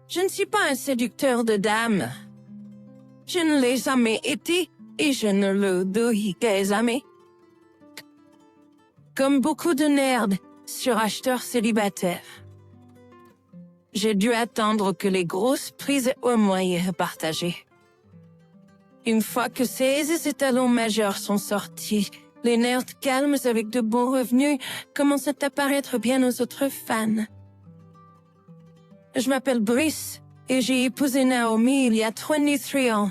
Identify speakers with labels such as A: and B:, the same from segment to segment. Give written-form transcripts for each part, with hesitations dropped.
A: Je ne suis pas un séducteur de dames. Je ne l'ai jamais été et je ne le dirai jamais. Comme beaucoup de nerds, suracheteurs célibataires. J'ai dû attendre que les grosses prises au moyen partagées. Une fois que ces étalons majeurs sont sortis, les nerds calmes avec de bons revenus commencent à apparaître bien aux autres fans. Je m'appelle Brice et j'ai épousé Naomi il y a 23 ans.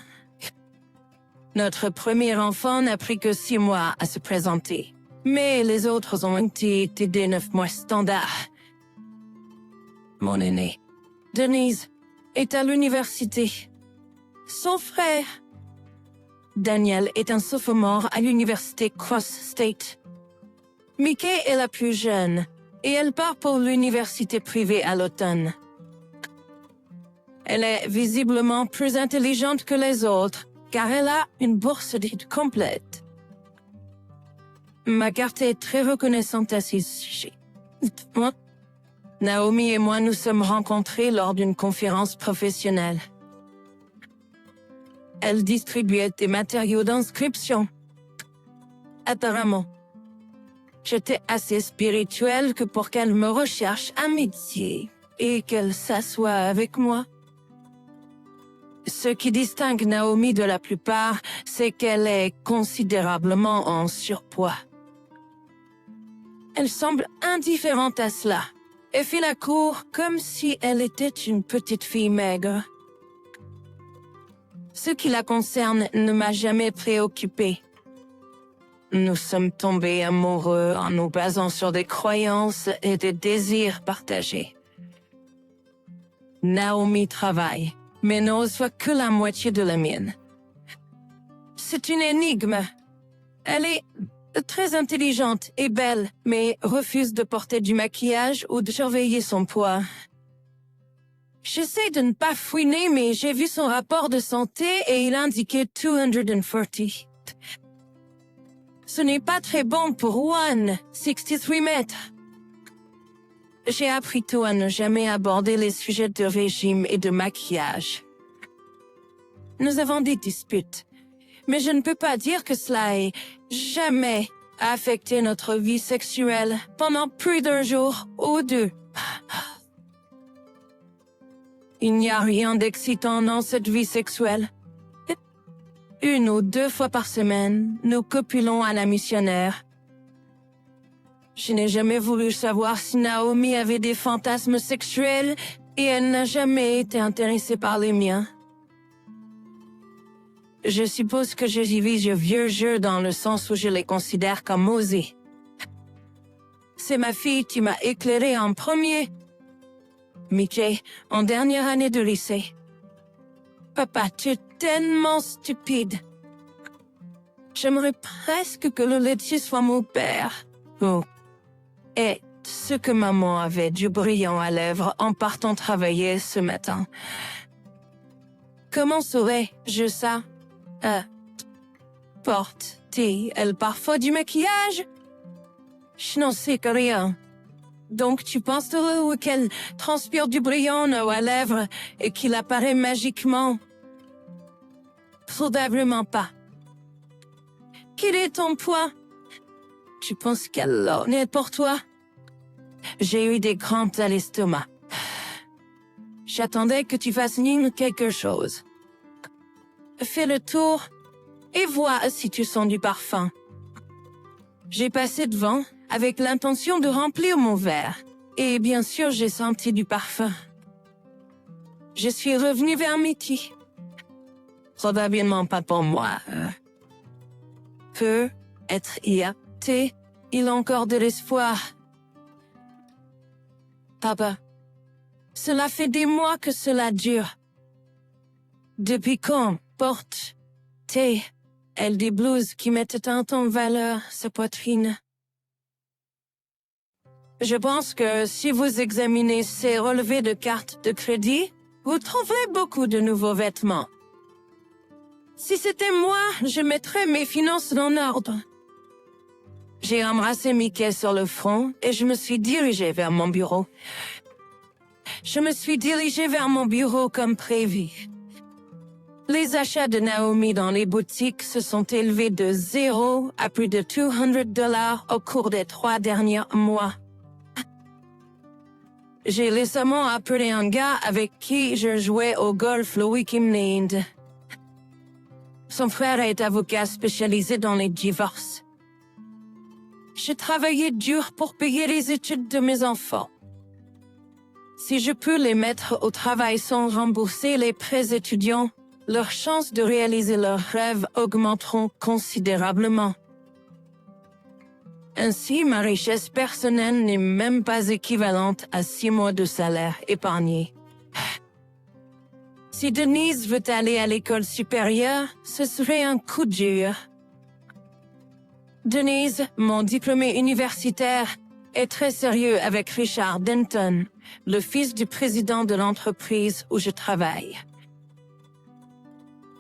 A: Notre premier enfant n'a pris que 6 mois à se présenter, mais les autres ont été des 9 mois standards. Mon aîné, Denise, est à l'université. Son frère, Daniel, est un sophomore à l'université Cross State. Mickey est la plus jeune, et elle part pour l'université privée à l'automne. Elle est visiblement plus intelligente que les autres, car elle a une bourse d'études complète. Ma carte est très reconnaissante à ce sujet. Naomi et moi nous sommes rencontrés lors d'une conférence professionnelle. Elle distribuait des matériaux d'inscription. Apparemment, j'étais assez spirituelle que pour qu'elle me recherche un métier et qu'elle s'assoie avec moi. Ce qui distingue Naomi de la plupart, c'est qu'elle est considérablement en surpoids. Elle semble indifférente à cela et fait la cour comme si elle était une petite fille maigre. Ce qui la concerne ne m'a jamais préoccupée. Nous sommes tombés amoureux en nous basant sur des croyances et des désirs partagés. Naomi travaille, mais ne reçoit que la moitié de la mienne. C'est une énigme. Elle est très intelligente et belle, mais refuse de porter du maquillage ou de surveiller son poids. J'essaie de ne pas fouiner, mais j'ai vu son rapport de santé et il indiquait 240. Ce n'est pas très bon pour One, 63 mètres. J'ai appris tôt à ne jamais aborder les sujets de régime et de maquillage. Nous avons des disputes, mais je ne peux pas dire que cela ait jamais affecté notre vie sexuelle pendant plus d'un jour ou deux. Il n'y a rien d'excitant dans cette vie sexuelle. 1 ou 2 fois par semaine, nous copulons à la missionnaire. Je n'ai jamais voulu savoir si Naomi avait des fantasmes sexuels et elle n'a jamais été intéressée par les miens. Je suppose que je divise vieux jeux dans le sens où je les considère comme osés. C'est ma fille qui m'a éclairé en premier. Mickey, en dernière année de lycée. Papa, tu es tellement stupide. J'aimerais presque que le laitier soit mon père. Oh. Et ce que maman avait du brillant à lèvres en partant travailler ce matin. Comment saurais-je ça? Porte-t-elle parfois du maquillage? Je n'en sais que rien. Donc tu penses qu'elle transpire du brillant à lèvres et qu'il apparaît magiquement? Probablement pas. Quel est ton poids? Tu penses qu'elle en est pour toi? J'ai eu des crampes à l'estomac. J'attendais que tu fasses quelque chose. Fais le tour et vois si tu sens du parfum. J'ai passé devant avec l'intention de remplir mon verre. Et bien sûr, j'ai senti du parfum. Je suis revenue vers Mickey. Probablement pas pour moi. Peut-être il a encore de l'espoir. Papa, cela fait des mois que cela dure. Depuis quand porte-t-elle des blouses qui mettent tant en valeur sa poitrine? Je pense que si vous examinez ces relevés de cartes de crédit, vous trouverez beaucoup de nouveaux vêtements. Si c'était moi, je mettrais mes finances en ordre. J'ai embrassé Mickey sur le front et je me suis dirigée vers mon bureau. Je me suis dirigée vers mon bureau comme prévu. Les achats de Naomi dans les boutiques se sont élevés de 0 à plus de $200 au cours des 3 derniers mois. J'ai récemment appelé un gars avec qui je jouais au golf le week-end. Son frère est avocat spécialisé dans les divorces. J'ai travaillé dur pour payer les études de mes enfants. Si je peux les mettre au travail sans rembourser les prêts étudiants, leurs chances de réaliser leurs rêves augmenteront considérablement. Ainsi, ma richesse personnelle n'est même pas équivalente à 6 mois de salaire épargné. Si Denise veut aller à l'école supérieure, ce serait un coup dur. Denise, mon diplômé universitaire, est très sérieux avec Richard Denton, le fils du président de l'entreprise où je travaille.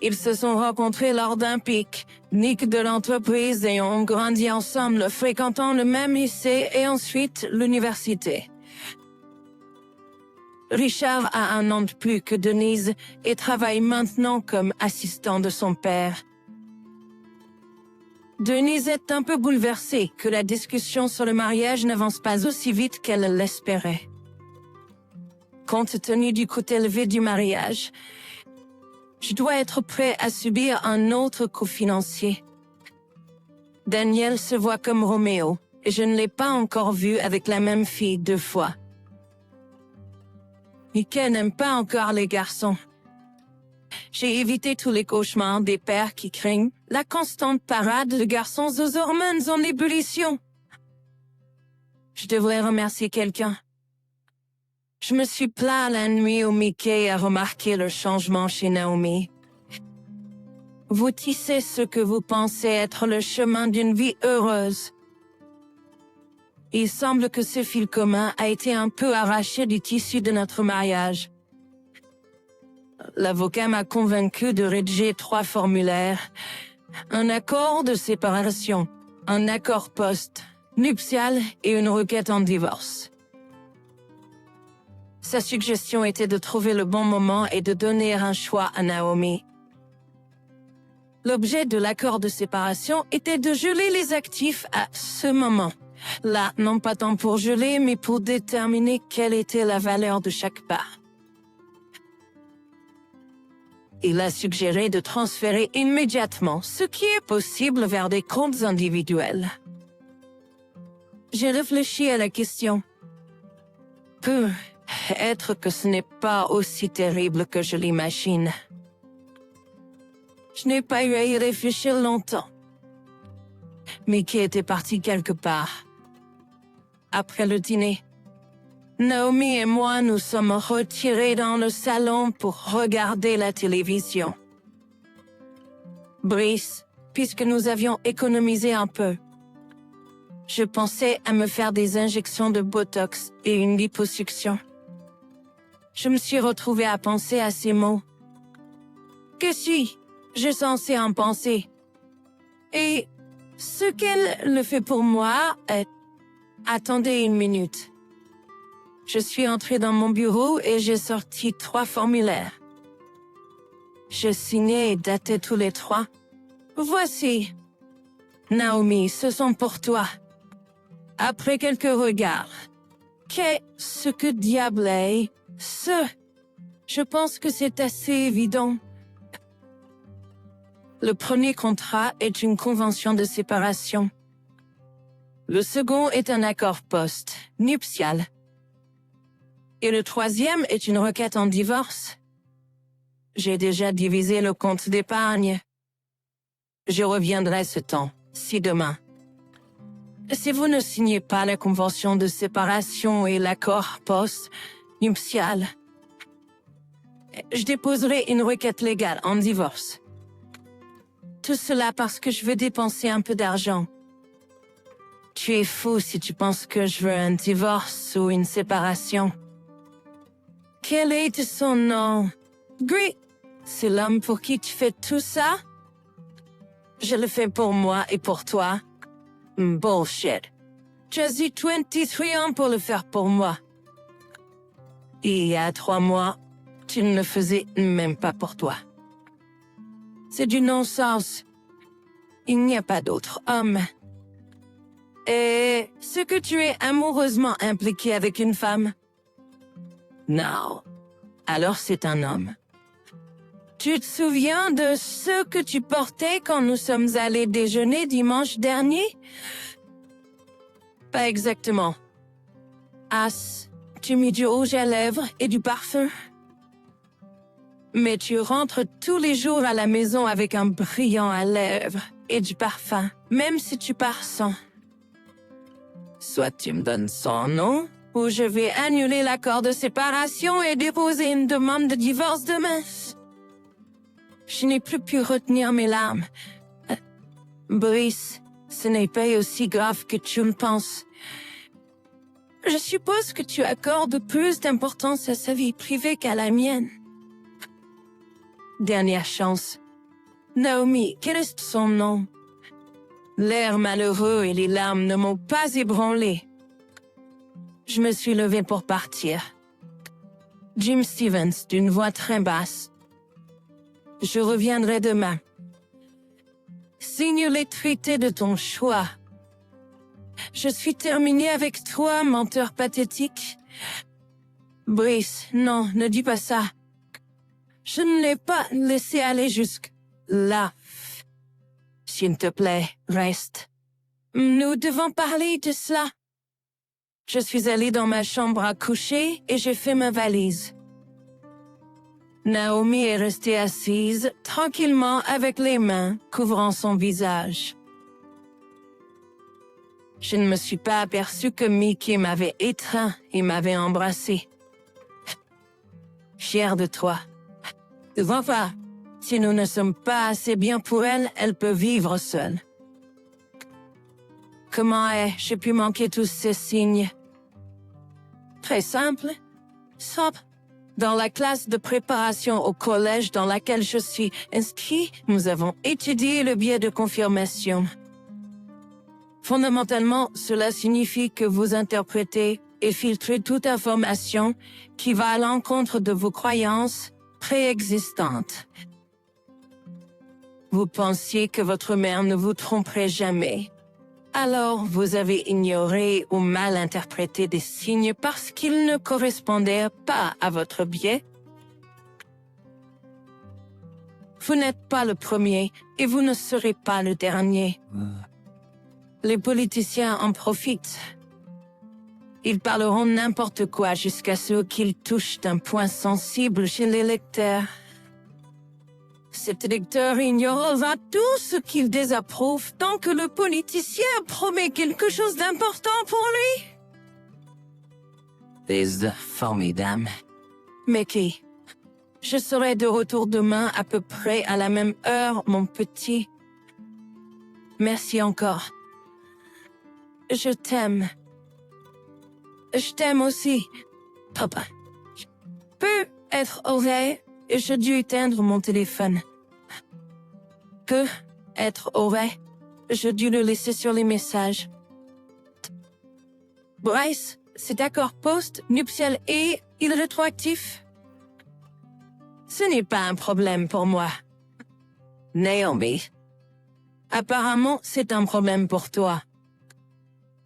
A: Ils se sont rencontrés lors d'un pique-nique de l'entreprise et ont grandi ensemble, fréquentant le même lycée et ensuite l'université. Richard a 1 an de plus que Denise et travaille maintenant comme assistant de son père. Denise est un peu bouleversée que la discussion sur le mariage n'avance pas aussi vite qu'elle l'espérait. Compte tenu du coût élevé du mariage, je dois être prêt à subir un autre coût financier. Daniel se voit comme Roméo, et je ne l'ai pas encore vu avec la même fille 2 fois. Mickey n'aime pas encore les garçons. J'ai évité tous les cauchemars des pères qui craignent la constante parade de garçons aux hormones en ébullition. Je devrais remercier quelqu'un. Je me suis plaint la nuit où Mickey a remarqué le changement chez Naomi. Vous tissez ce que vous pensez être le chemin d'une vie heureuse. Il semble que ce fil commun a été un peu arraché du tissu de notre mariage. L'avocat m'a convaincu de rédiger 3 formulaires. Un accord de séparation, un accord post-nuptial et une requête en divorce. Sa suggestion était de trouver le bon moment et de donner un choix à Naomi. L'objet de l'accord de séparation était de geler les actifs à ce moment. Là, non pas tant pour geler, mais pour déterminer quelle était la valeur de chaque part. Il a suggéré de transférer immédiatement ce qui est possible vers des comptes individuels. J'ai réfléchi à la question. Peut-être que ce n'est pas aussi terrible que je l'imagine. Je n'ai pas eu à y réfléchir longtemps. Mickey était parti quelque part. Après le dîner, Naomi et moi nous sommes retirés dans le salon pour regarder la télévision. Brice, puisque nous avions économisé un peu, je pensais à me faire des injections de Botox et une liposuction. Je me suis retrouvée à penser à ces mots. Que suis-je censée en penser? Et ce qu'elle le fait pour moi est... Attendez une minute. Je suis entrée dans mon bureau et j'ai sorti 3 formulaires. J'ai signé et daté tous les 3. Voici. Naomi, ce sont pour toi. Après quelques regards. Qu'est-ce que diable est ce? Je pense que c'est assez évident. Le premier contrat est une convention de séparation. Le second est un accord post-nuptial. Et le troisième est une requête en divorce. J'ai déjà divisé le compte d'épargne. Je reviendrai ce temps-ci demain. Si vous ne signez pas la convention de séparation et l'accord post-nuptial, je déposerai une requête légale en divorce. Tout cela parce que je veux dépenser un peu d'argent. Tu es fou si tu penses que je veux un divorce ou une séparation. Quel est son nom? Gris, c'est l'homme pour qui tu fais tout ça? Je le fais pour moi et pour toi. Bullshit. Tu as eu 23 ans pour le faire pour moi. Il y a 3 mois, tu ne le faisais même pas pour toi. C'est du non-sens. Il n'y a pas d'autre homme. Et ce que tu es amoureusement impliqué avec une femme? Non. Alors c'est un homme. Tu te souviens de ce que tu portais quand nous sommes allés déjeuner dimanche dernier? Pas exactement. Tu mis du rouge à lèvres et du parfum. Mais tu rentres tous les jours à la maison avec un brillant à lèvres et du parfum, même si tu pars sans. Soit tu me donnes son nom, ou je vais annuler l'accord de séparation et déposer une demande de divorce demain. Je n'ai plus pu retenir mes larmes. Brice, ce n'est pas aussi grave que tu le penses. Je suppose que tu accordes plus d'importance à sa vie privée qu'à la mienne. Dernière chance. Naomi, quel est son nom? L'air malheureux et les larmes ne m'ont pas ébranlé. Je me suis levée pour partir. Jim Stevens, d'une voix très basse. Je reviendrai demain. Signe les traités de ton choix. Je suis terminée avec toi, menteur pathétique. Brice, non, ne dis pas ça. Je ne l'ai pas laissé aller jusque-là. S'il te plaît, reste. Nous devons parler de cela. Je suis allée dans ma chambre à coucher et j'ai fait ma valise. Naomi est restée assise, tranquillement, avec les mains couvrant son visage. Je ne me suis pas aperçue que Mickey m'avait étreint et m'avait embrassé. Fière de toi. Enfin, si nous ne sommes pas assez bien pour elle, elle peut vivre seule. Comment ai-je pu manquer tous ces signes? Très simple. Sobre. Dans la classe de préparation au collège dans laquelle je suis inscrit, nous avons étudié le biais de confirmation. Fondamentalement, cela signifie que vous interprétez et filtrez toute information qui va à l'encontre de vos croyances préexistantes. Vous pensiez que votre mère ne vous tromperait jamais. Alors, vous avez ignoré ou mal interprété des signes parce qu'ils ne correspondaient pas à votre biais. Vous n'êtes pas le premier et vous ne serez pas le dernier. Les politiciens en profitent. Ils parleront n'importe quoi jusqu'à ce qu'ils touchent un point sensible chez les lecteurs. Cet électeur ignorera tout ce qu'il désapprouve tant que le politicien promet quelque chose d'important pour lui. C'est formidable. Mickey, je serai de retour demain à peu près à la même heure, mon petit. Merci encore. Je t'aime. Je t'aime aussi, papa. Peut être vrai, j'ai dû éteindre mon téléphone. Peut être vrai, j'ai dû le laisser sur les messages. Bryce, c'est d'accord post-nuptial et il est rétroactif? Ce n'est pas un problème pour moi. Naomi. Apparemment, c'est un problème pour toi.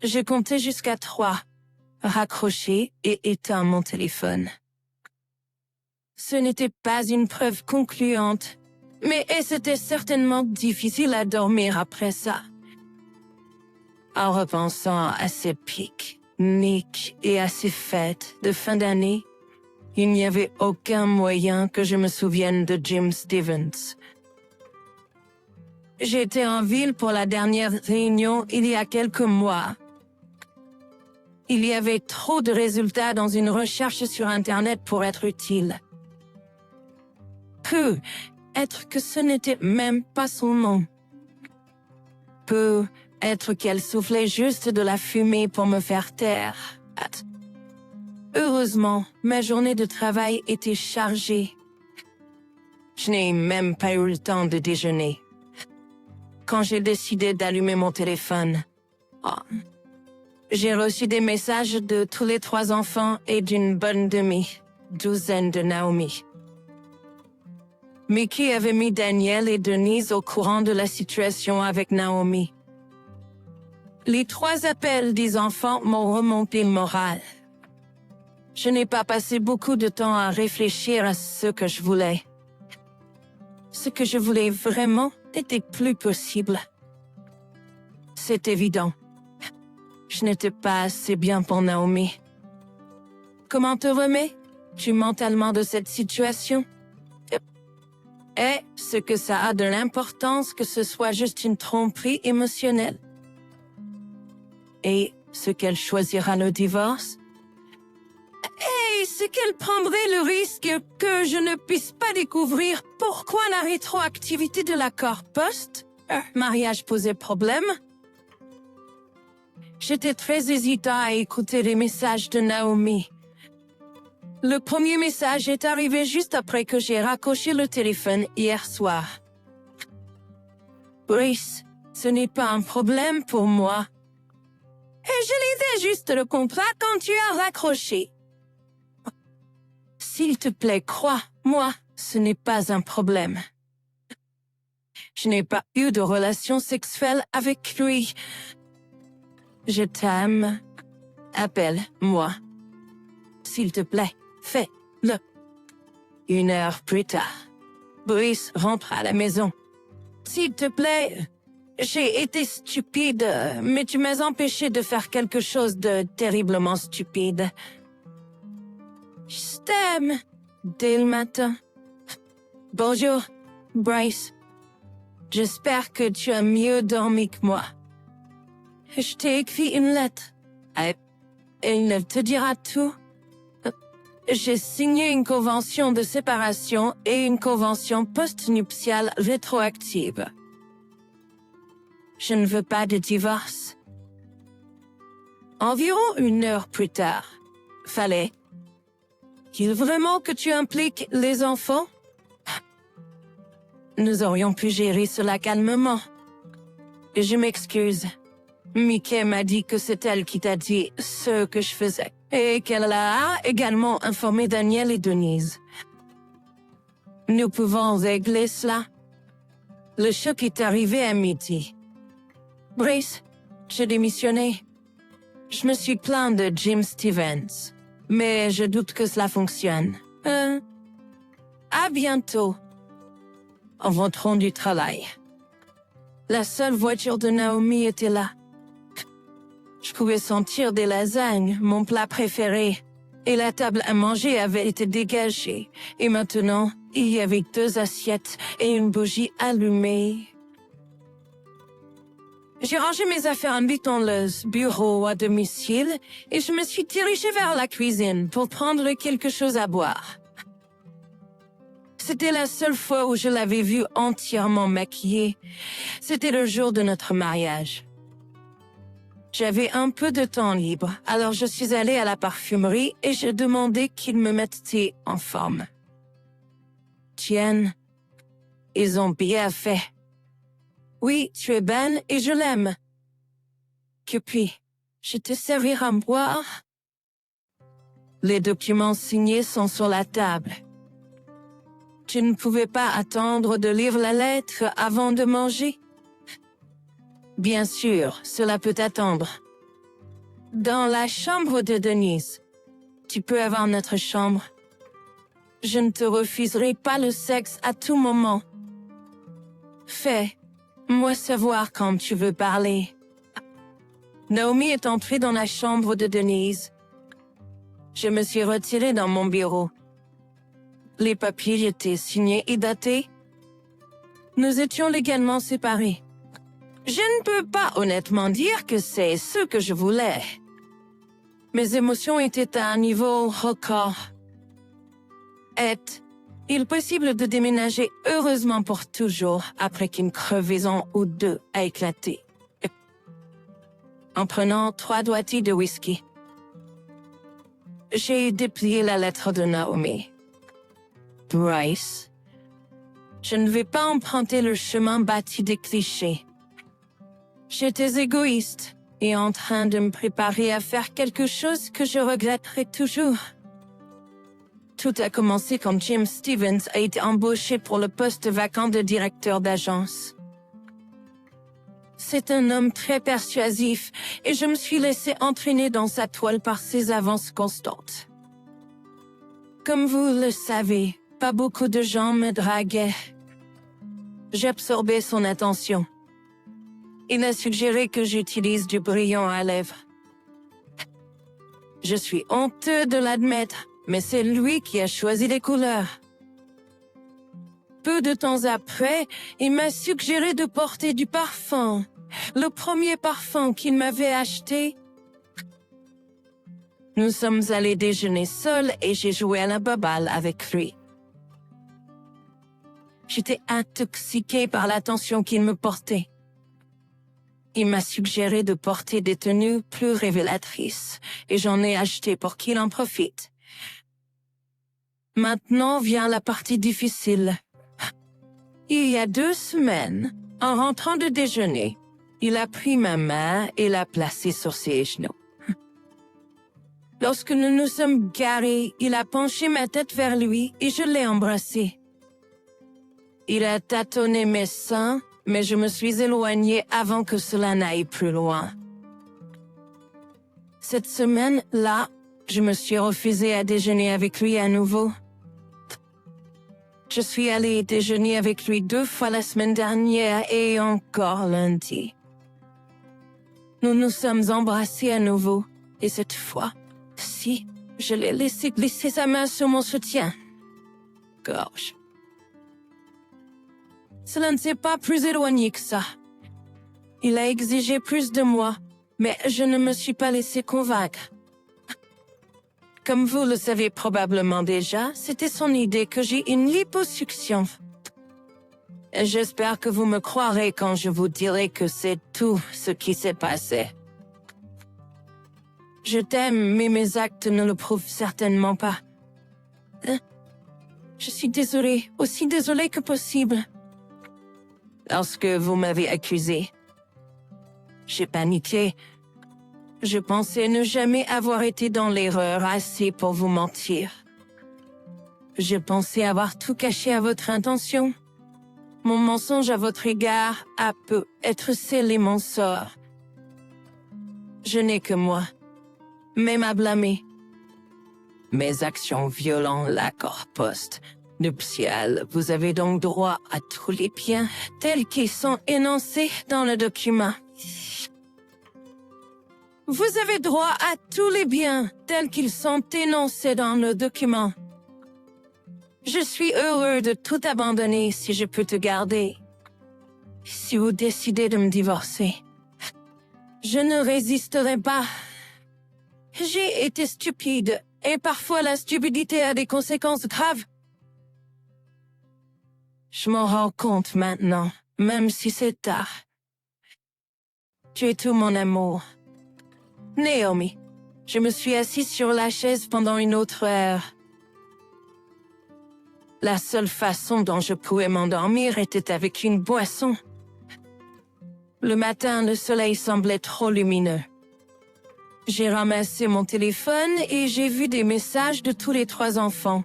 A: J'ai compté jusqu'à 3, raccroché et éteint mon téléphone. Ce n'était pas une preuve concluante, mais c'était certainement difficile à dormir après ça. En repensant à ces pique-niques et à ces fêtes de fin d'année, il n'y avait aucun moyen que je me souvienne de Jim Stevens. J'étais en ville pour la dernière réunion il y a quelques mois. Il y avait trop de résultats dans une recherche sur Internet pour être utile. Peut être que ce n'était même pas son nom. Peut être qu'elle soufflait juste de la fumée pour me faire taire. Heureusement, ma journée de travail était chargée. Je n'ai même pas eu le temps de déjeuner. Quand j'ai décidé d'allumer mon téléphone, J'ai reçu des messages de tous les 3 enfants et d'une bonne demi-douzaine de Naomi. Mickey avait mis Daniel et Denise au courant de la situation avec Naomi. Les 3 appels des enfants m'ont remonté le moral. Je n'ai pas passé beaucoup de temps à réfléchir à ce que je voulais. Ce que je voulais vraiment n'était plus possible. C'est évident. Je n'étais pas assez bien pour Naomi. Comment te remets-tu mentalement de cette situation? Est-ce que ça a de l'importance que ce soit juste une tromperie émotionnelle? Et ce qu'elle choisira le divorce? Et ce qu'elle prendrait le risque que je ne puisse pas découvrir pourquoi la rétroactivité de l'accord post-mariage posait problème? J'étais très hésitant à écouter les messages de Naomi. Le premier message est arrivé juste après que j'ai raccroché le téléphone hier soir. Brice, ce n'est pas un problème pour moi. Et je lisais juste le contrat quand tu as raccroché. S'il te plaît, crois-moi, ce n'est pas un problème. Je n'ai pas eu de relation sexuelle avec lui. Je t'aime. Appelle-moi. S'il te plaît, fais-le. 1 heure plus tard. Brice rentre à la maison. S'il te plaît, j'ai été stupide, mais tu m'as empêché de faire quelque chose de terriblement stupide. Je t'aime. Dès le matin. Bonjour, Bryce. J'espère que tu as mieux dormi que moi. Je t'ai écrit une lettre. Elle te dira tout. J'ai signé une convention de séparation et une convention post-nuptiale rétroactive. Je ne veux pas de divorce. Environ 1 heure plus tard, fallait-il vraiment que tu impliques les enfants? Nous aurions pu gérer cela calmement. Je m'excuse. Mickey m'a dit que c'est elle qui t'a dit ce que je faisais et qu'elle a également informé Daniel et Denise. Nous pouvons régler cela. Le choc est arrivé à midi. Brice, j'ai démissionné. Je me suis plaint de Jim Stevens, mais je doute que cela fonctionne. À bientôt. En rentrant du travail. La seule voiture de Naomi était là. Je pouvais sentir des lasagnes, mon plat préféré, et la table à manger avait été dégagée. Et maintenant, il y avait 2 assiettes et une bougie allumée. J'ai rangé mes affaires en dans le bureau à domicile et je me suis dirigée vers la cuisine pour prendre quelque chose à boire. C'était la seule fois où je l'avais vue entièrement maquillée. C'était le jour de notre mariage. J'avais un peu de temps libre, alors je suis allée à la parfumerie et j'ai demandé qu'ils me mettent en forme. Tiens, ils ont bien fait. Oui, tu es belle et je l'aime. Que puis-je te servir à boire? Les documents signés sont sur la table. Tu ne pouvais pas attendre de lire la lettre avant de manger? Bien sûr, cela peut attendre. Dans la chambre de Denise. Tu peux avoir notre chambre. Je ne te refuserai pas le sexe à tout moment. Fais-moi savoir quand tu veux parler. Naomi est entrée dans la chambre de Denise. Je me suis retirée dans mon bureau. Les papiers étaient signés et datés. Nous étions légalement séparés. Je ne peux pas honnêtement dire que c'est ce que je voulais. Mes émotions étaient à un niveau record. Est-il possible de déménager heureusement pour toujours après qu'une crevaison ou 2 a éclaté? En prenant 3 doigtés de whisky. J'ai déplié la lettre de Naomi. Bryce, je ne vais pas emprunter le chemin bâti des clichés. J'étais égoïste, et en train de me préparer à faire quelque chose que je regretterai toujours. Tout a commencé quand Jim Stevens a été embauché pour le poste vacant de directeur d'agence. C'est un homme très persuasif et je me suis laissé entraîner dans sa toile par ses avances constantes. Comme vous le savez, pas beaucoup de gens me draguaient. J'absorbais son attention. Il a suggéré que j'utilise du brillant à lèvres. Je suis honteux de l'admettre, mais c'est lui qui a choisi les couleurs. Peu de temps après, il m'a suggéré de porter du parfum. Le premier parfum qu'il m'avait acheté. Nous sommes allés déjeuner seuls et j'ai joué à la baballe avec lui. J'étais intoxiquée par l'attention qu'il me portait. Il m'a suggéré de porter des tenues plus révélatrices et j'en ai acheté pour qu'il en profite. Maintenant vient la partie difficile. Il y a 2 semaines, en rentrant de déjeuner, il a pris ma main et l'a placée sur ses genoux. Lorsque nous nous sommes garés, il a penché ma tête vers lui et je l'ai embrassé. Il a tâtonné mes seins, mais je me suis éloignée avant que cela n'aille plus loin. Cette semaine-là, je me suis refusée à déjeuner avec lui à nouveau. Je suis allée déjeuner avec lui 2 fois la semaine dernière et encore lundi. Nous nous sommes embrassés à nouveau, et cette fois, si, je l'ai laissé glisser sa main sur mon soutien-gorge. Cela ne s'est pas plus éloigné que ça. Il a exigé plus de moi, mais je ne me suis pas laissé convaincre. Comme vous le savez probablement déjà, c'était son idée que j'ai une liposuction. J'espère que vous me croirez quand je vous dirai que c'est tout ce qui s'est passé. Je t'aime, mais mes actes ne le prouvent certainement pas. Je suis désolée, aussi désolée que possible. Lorsque vous m'avez accusé, j'ai paniqué. Je pensais ne jamais avoir été dans l'erreur assez pour vous mentir. Je pensais avoir tout caché à votre intention. Mon mensonge à votre égard a peut-être scellé mon sort. Je n'ai que moi, même à blâmer. Mes actions violant l'accord post-nuptial, vous avez donc droit à tous les biens tels qu'ils sont énoncés dans le document. Vous avez droit à tous les biens tels qu'ils sont énoncés dans le document. Je suis heureux de tout abandonner si je peux te garder. Si vous décidez de me divorcer, je ne résisterai pas. J'ai été stupide, et parfois la stupidité a des conséquences graves. Je m'en rends compte maintenant, même si c'est tard. Tu es tout mon amour. Naomi, je me suis assise sur la chaise pendant une autre heure. La seule façon dont je pouvais m'endormir était avec une boisson. Le matin, le soleil semblait trop lumineux. J'ai ramassé mon téléphone et j'ai vu des messages de tous les 3 enfants.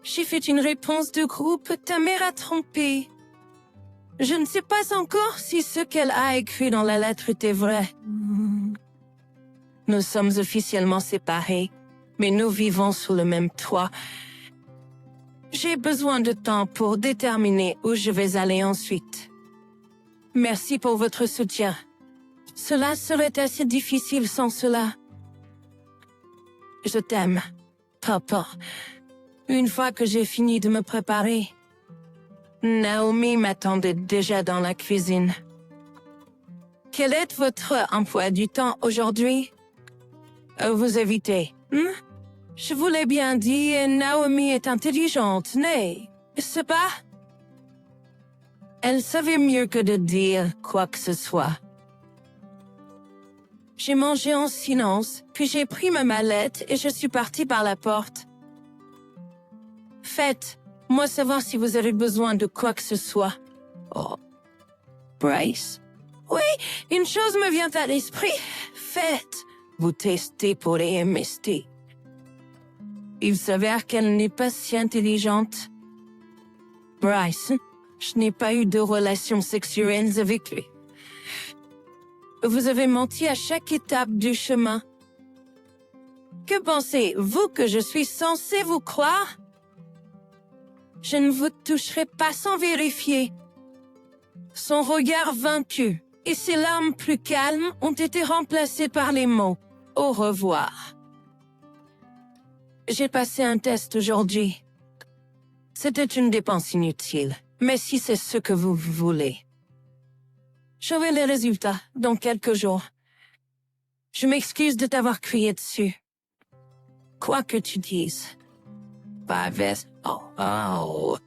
A: J'ai fait une réponse de groupe « Ta mère a trompé ». Je ne sais pas encore si ce qu'elle a écrit dans la lettre était vrai. Nous sommes officiellement séparés, mais nous vivons sous le même toit. J'ai besoin de temps pour déterminer où je vais aller ensuite. Merci pour votre soutien. Cela serait assez difficile sans cela. Je t'aime, papa. Une fois que j'ai fini de me préparer, Naomi m'attendait déjà dans la cuisine. Quel est votre emploi du temps aujourd'hui? Vous évitez. Je vous l'ai bien dit, Naomi est intelligente, n'est-ce pas? Elle savait mieux que de dire quoi que ce soit. J'ai mangé en silence, puis j'ai pris ma mallette et je suis partie par la porte. Faites-moi savoir si vous avez besoin de quoi que ce soit. Oh, Bryce, Oui, une chose me vient à l'esprit. Faites, vous testez pour les MST. Il s'avère qu'elle n'est pas si intelligente. Bryce, je n'ai pas eu de relations sexuelles avec lui. Vous avez menti à chaque étape du chemin. Que pensez-vous que je suis censée vous croire? Je ne vous toucherai pas sans vérifier. Son regard vaincu et ses larmes plus calmes ont été remplacées par les mots « Au revoir ». J'ai passé un test aujourd'hui. C'était une dépense inutile, mais si c'est ce que vous voulez. J'aurai les résultats dans quelques jours. Je m'excuse de t'avoir crié dessus. Quoi que tu dises. Pas veste. Oh.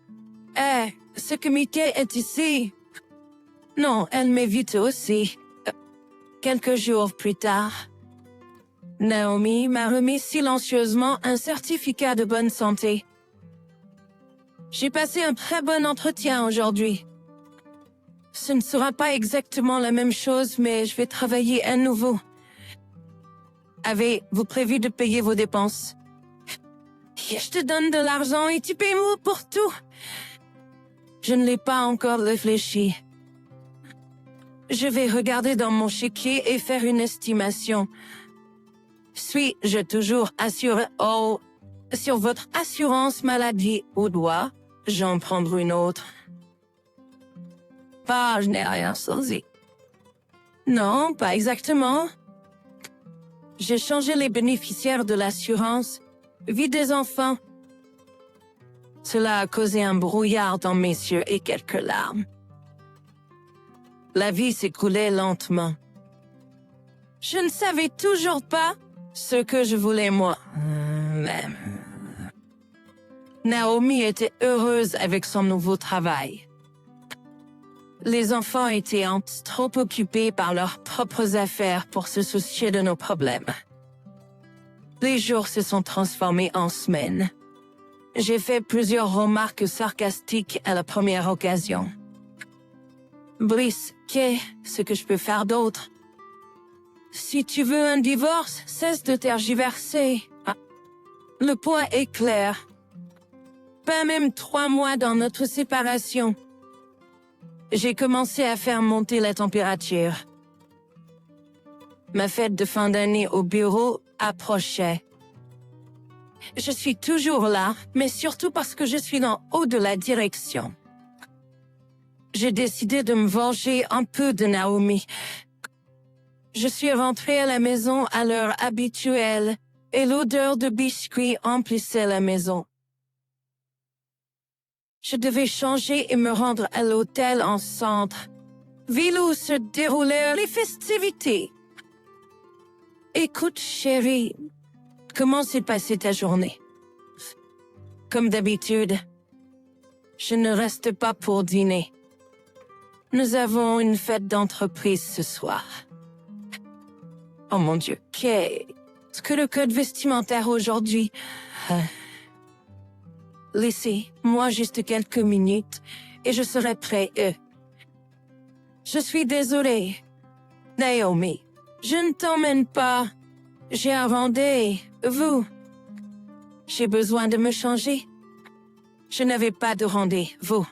A: Ce que Mickey est ici. Non, elle m'évite aussi. Quelques jours plus tard, Naomi m'a remis silencieusement un certificat de bonne santé. J'ai passé un très bon entretien aujourd'hui. Ce ne sera pas exactement la même chose, mais je vais travailler à nouveau. Avez-vous prévu de payer vos dépenses? Je te donne de l'argent et tu paies moi pour tout. Je ne l'ai pas encore réfléchi. Je vais regarder dans mon chéquier et faire une estimation. Suis-je toujours assuré sur votre assurance maladie ou dois-j'en prendre une autre? Je n'ai rien saisi. Non, pas exactement. J'ai changé les bénéficiaires de l'assurance vie des enfants. Cela a causé un brouillard dans mes yeux et quelques larmes. La vie s'écoulait lentement. Je ne savais toujours pas ce que je voulais moi. Même. Naomi était heureuse avec son nouveau travail. Les enfants étaient trop occupés par leurs propres affaires pour se soucier de nos problèmes. Les jours se sont transformés en semaines. J'ai fait plusieurs remarques sarcastiques à la première occasion. Brice, qu'est-ce que je peux faire d'autre? Si tu veux un divorce, cesse de tergiverser. Le point est clair. Pas même 3 mois dans notre séparation. J'ai commencé à faire monter la température. Ma fête de fin d'année au bureau approchait. Je suis toujours là, mais surtout parce que je suis en haut de la direction. J'ai décidé de me venger un peu de Naomi. Je suis rentrée à la maison à l'heure habituelle et l'odeur de biscuits emplissait la maison. Je devais changer et me rendre à l'hôtel en centre, ville où se déroulèrent les festivités. Écoute, chérie, comment s'est passée ta journée? Comme d'habitude, je ne reste pas pour dîner. Nous avons une fête d'entreprise ce soir. Oh mon Dieu, qu'est-ce que le code vestimentaire aujourd'hui? Laissez-moi juste quelques minutes et je serai prêt. Je suis désolée. Naomi, je ne t'emmène pas. J'ai un rendez-vous. J'ai besoin de me changer. Je n'avais pas de rendez-vous.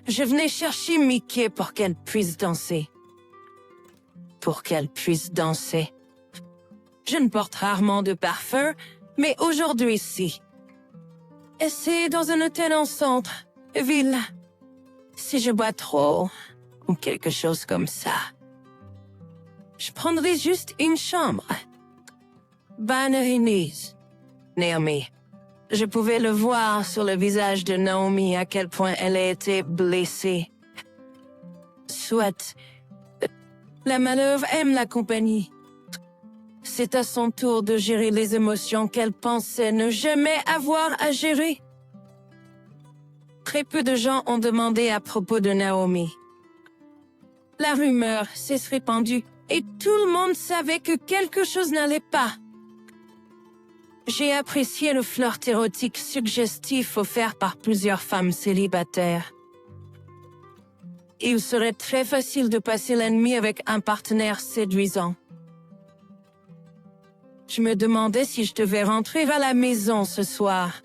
A: Je venais chercher Mickey pour qu'elle puisse danser. Pour qu'elle puisse danser. Je ne porte rarement de parfum, mais aujourd'hui, si. Et c'est dans un hôtel en centre, ville. Si je bois trop, ou quelque chose comme ça, je prendrai juste une chambre. Bonne nuit, Naomi. Je pouvais le voir sur le visage de Naomi à quel point elle a été blessée. Soit, la malheureuse aime la compagnie. C'est à son tour de gérer les émotions qu'elle pensait ne jamais avoir à gérer. Très peu de gens ont demandé à propos de Naomi. La rumeur s'est répandue et tout le monde savait que quelque chose n'allait pas. J'ai apprécié le flirt érotique suggestif offert par plusieurs femmes célibataires. il serait très facile de passer la nuit avec un partenaire séduisant. Je me demandais si je devais rentrer à la maison ce soir.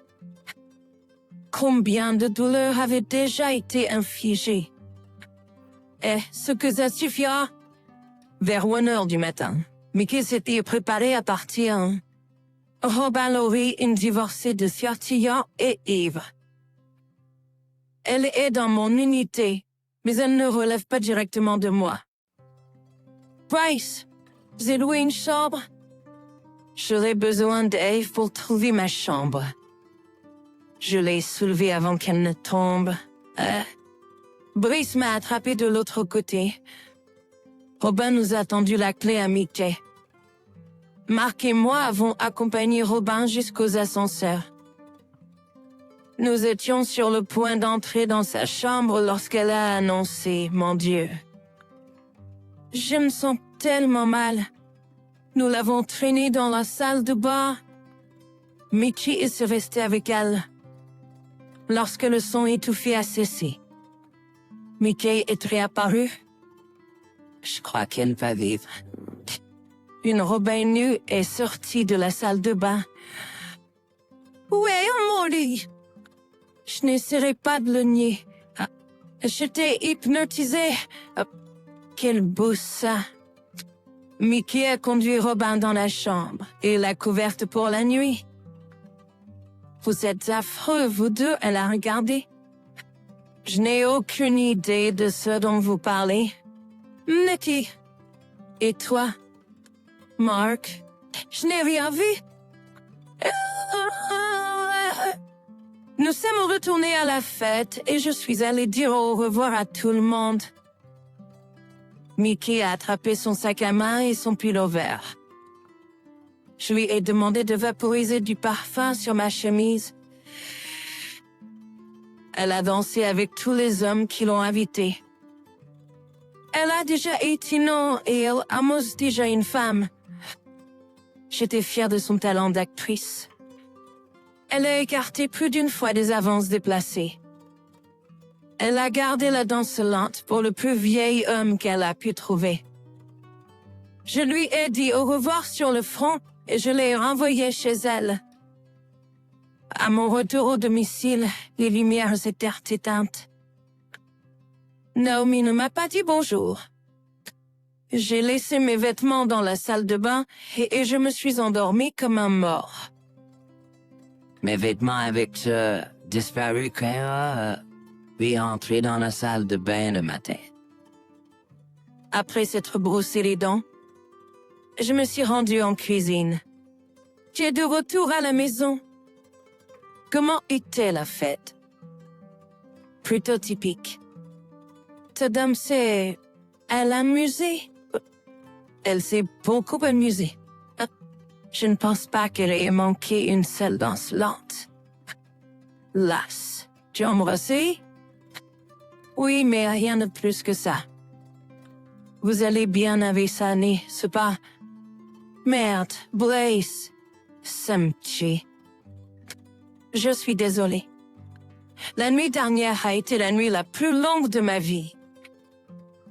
A: Combien de douleurs avaient déjà été infligées? Et ce que ça suffira? Vers 1h du matin, Mickey s'était préparé à partir. Robin Lowry, une divorcée de Thiertillon et ivre. Elle est dans mon unité, mais elle ne relève pas directement de moi. Bryce, j'ai loué une chambre. J'aurais besoin d'Eve pour trouver ma chambre. Je l'ai soulevée avant qu'elle ne tombe. Brice m'a attrapé de l'autre côté. Robin nous a tendu la clé à Mickey. Marc et moi avons accompagné Robin jusqu'aux ascenseurs. Nous étions sur le point d'entrer dans sa chambre lorsqu'elle a annoncé, mon Dieu. Je me sens tellement mal. Nous l'avons traînée dans la salle de bain. Mickey est resté avec elle. Lorsque le son étouffé a cessé, Mickey est réapparu. Je crois qu'elle va vivre. Une Robin nue est sortie de la salle de bain. Où est mon lit? Je n'essaierai pas de le nier. J'étais hypnotisée. Quel beau ça. Mickey a conduit Robin dans la chambre et l'a couverte pour la nuit. Vous êtes affreux, vous deux, elle a regardé. Je n'ai aucune idée de ce dont vous parlez. Nicky. Et toi? Mark? Je n'ai rien vu. Nous sommes retournés à la fête et je suis allée dire au revoir à tout le monde. Mickey a attrapé son sac à main et son pull vert. Je lui ai demandé de vaporiser du parfum sur ma chemise. Elle a dansé avec tous les hommes qui l'ont invitée. Elle a déjà été non et elle amuse déjà une femme. J'étais fière de son talent d'actrice. Elle a écarté plus d'une fois des avances déplacées. Elle a gardé la danse lente pour le plus vieil homme qu'elle a pu trouver. Je lui ai dit au revoir sur le front et je l'ai renvoyée chez elle. À mon retour au domicile, les lumières étaient éteintes. Naomi ne m'a pas dit bonjour. J'ai laissé mes vêtements dans la salle de bain et je me suis endormie comme un mort.
B: Mes vêtements avec disparu quand puis entré dans la salle de bain le matin.
A: Après s'être brossé les dents, je me suis rendue en cuisine. Tu es de retour à la maison. Comment était la fête? Plutôt typique. Ta dame s'est... Elle a amusé. Elle s'est beaucoup amusée. Je ne pense pas qu'elle ait manqué une seule danse lente. Lasse. Tu as embrassé? Oui, mais rien de plus que ça. Vous allez bien avec ça, c'est pas... Merde, Blaze. Ça me tue. Je suis désolée. La nuit dernière a été la nuit la plus longue de ma vie.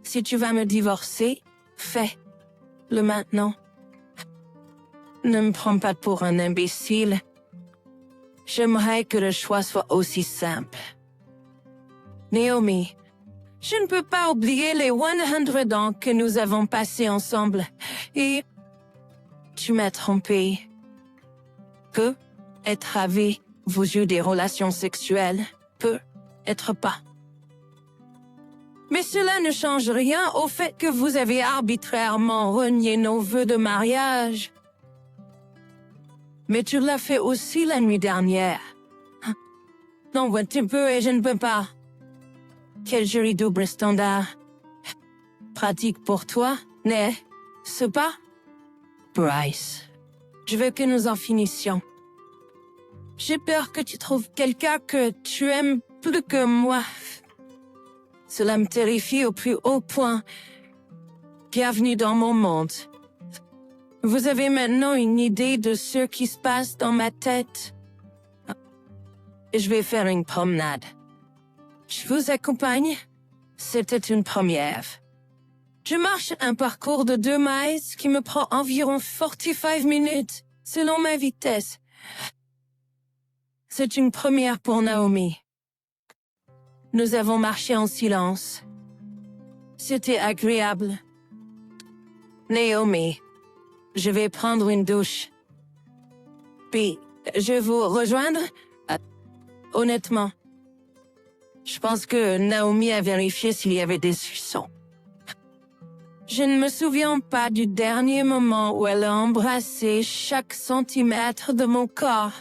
A: Si tu vas me divorcer, fais-le maintenant. Ne me prends pas pour un imbécile. J'aimerais que le choix soit aussi simple. Naomi, je ne peux pas oublier les 100 ans que nous avons passés ensemble. Et tu m'as trompé. Peut être avec vous eu des relations sexuelles, peut être pas. Mais cela ne change rien au fait que vous avez arbitrairement renié nos vœux de mariage. Mais tu l'as fait aussi la nuit dernière. Non, un petit peu et je ne peux pas. Quel joli double standard. Pratique pour toi, n'est-ce pas? Bryce, je veux que nous en finissions. J'ai peur que tu trouves quelqu'un que tu aimes plus que moi. Cela me terrifie au plus haut point. Bienvenue dans mon monde. Vous avez maintenant une idée de ce qui se passe dans ma tête. Je vais faire une promenade. Je vous accompagne? C'était une première. Je marche un parcours de 2 miles qui me prend environ 45 minutes, selon ma vitesse. C'est une première pour Naomi. Nous avons marché en silence. C'était agréable. Naomi, je vais prendre une douche. Puis, je vous rejoindre? Honnêtement, je pense que Naomi a vérifié s'il y avait des soupçons. Je ne me souviens pas du dernier moment où elle a embrassé chaque centimètre de mon corps.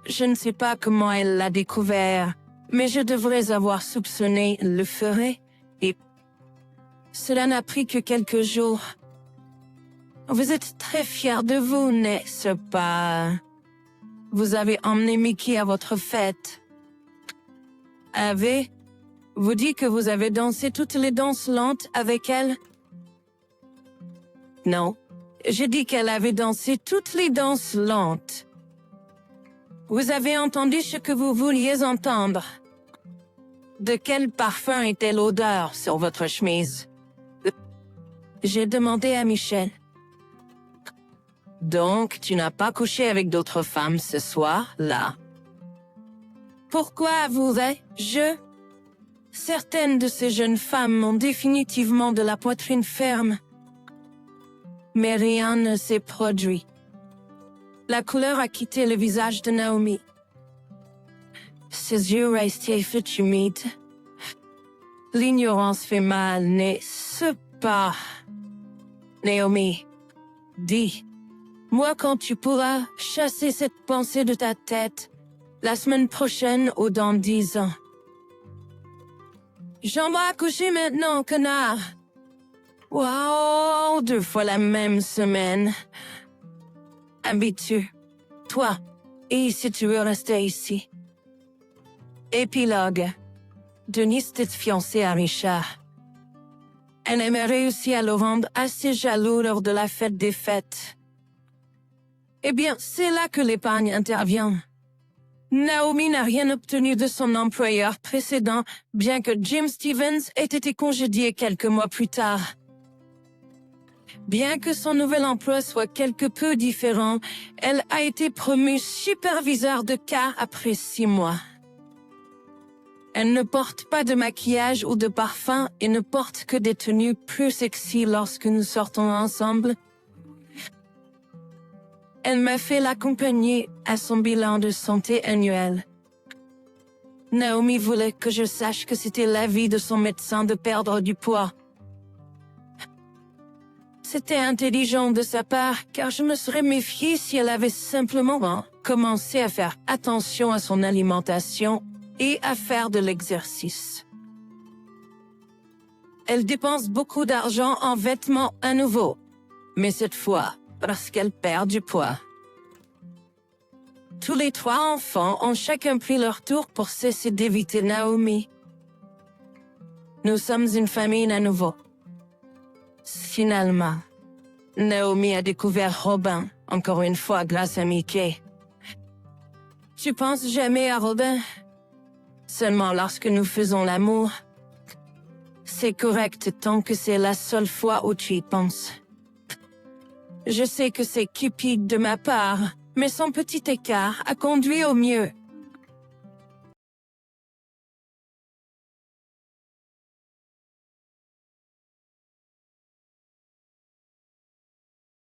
A: Je ne sais pas comment elle l'a découvert, mais je devrais avoir soupçonné le ferait, et cela n'a pris que quelques jours. Vous êtes très fiers de vous, n'est-ce pas? Vous avez emmené Mickey à votre fête. Vous dites que vous avez dansé toutes les danses lentes avec elle? Non, j'ai dit qu'elle avait dansé toutes les danses lentes. Vous avez entendu ce que vous vouliez entendre. De quel parfum était l'odeur sur votre chemise? J'ai demandé à Michel. Donc, tu n'as pas couché avec d'autres femmes ce soir-là? Pourquoi avouerais-je? Certaines de ces jeunes femmes ont définitivement de la poitrine ferme. Mais rien ne s'est produit. La couleur a quitté le visage de Naomi. Ses yeux restaient humides. L'ignorance fait mal, n'est-ce pas? Naomi, dis-moi quand tu pourras chasser cette pensée de ta tête, la semaine prochaine ou dans 10 ans. J'aimerais accoucher maintenant, connard. Wow, 2 fois la même semaine. Habitue-toi, et si tu veux rester ici. Épilogue. Denise était fiancée à Richard. Elle avait réussi à le rendre assez jaloux lors de la fête des fêtes. Eh bien, c'est là que l'épargne intervient. Naomi n'a rien obtenu de son employeur précédent, bien que Jim Stevens ait été congédié quelques mois plus tard. Bien que son nouvel emploi soit quelque peu différent, elle a été promue superviseur de cas après 6 mois. Elle ne porte pas de maquillage ou de parfum et ne porte que des tenues plus sexy lorsque nous sortons ensemble. Elle m'a fait l'accompagner à son bilan de santé annuel. Naomi voulait que je sache que c'était l'avis de son médecin de perdre du poids. C'était intelligent de sa part, car je me serais méfiée si elle avait simplement commencé à faire attention à son alimentation et à faire de l'exercice. Elle dépense beaucoup d'argent en vêtements à nouveau, mais cette fois, parce qu'elle perd du poids. Tous les 3 enfants ont chacun pris leur tour pour cesser d'éviter Naomi. Nous sommes une famille à nouveau. Finalement, Naomi a découvert Robin, encore une fois grâce à Mickey. Tu penses jamais à Robin? Seulement lorsque nous faisons l'amour. C'est correct tant que c'est la seule fois où tu y penses. Je sais que c'est cupide de ma part, mais son petit écart a conduit au mieux.